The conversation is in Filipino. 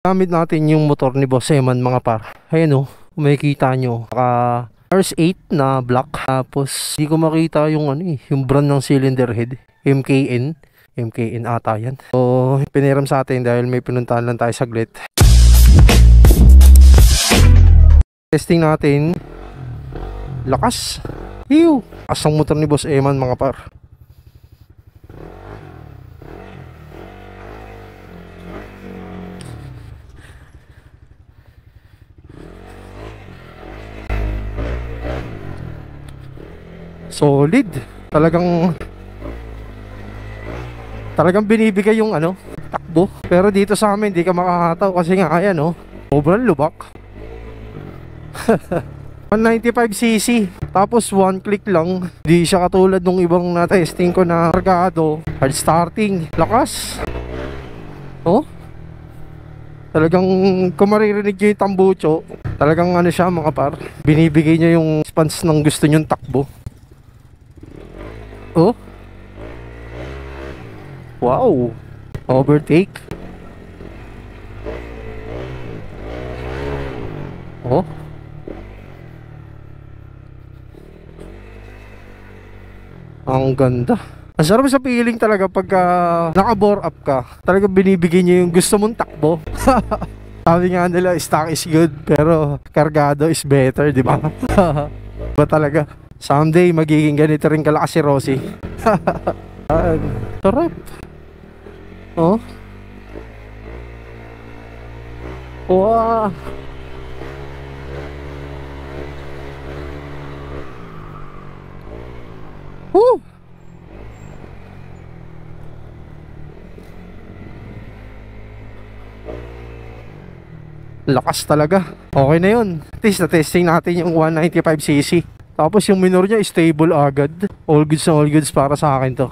Gamit natin yung motor ni Boss Eman mga par. Ayan o, makikita nyo. RS8 na black. Tapos hindi ko makita yung yung brand ng cylinder head. MKN ata yan. So piniram sa atin dahil may pinuntahan lang tayo saglit. Testing natin. Lakas. Ew. Asang motor ni Boss Eman mga par. Solid. Talagang binibigay yung takbo. Pero dito sa amin hindi ka makakataw kasi nga ayan sobrang lubak. 195cc. Tapos one click lang. Di siya katulad nung ibang na-testing ko na kargado. Hard starting. Lakas. Talagang kung maririnig nyo yung tambucho, talagang siya mga par. Binibigay niya yung response ng gusto nyong takbo. Wow. Overtake. Ang ganda. Ang sarap sa feeling talaga pagka naka-bore up ka. Talaga binibigay niya yung gusto mong takbo. Sabi nga nila, stock is good pero kargado is better, di ba? Ba talaga? Someday magiging ganito rin kalakas si Rosie. Sarap. Wow. Woo. Lakas talaga. Okay na yun. At least na-testing natin yung 195cc. Tapos yung minor niya stable agad. All goods na all goods para sa akin to.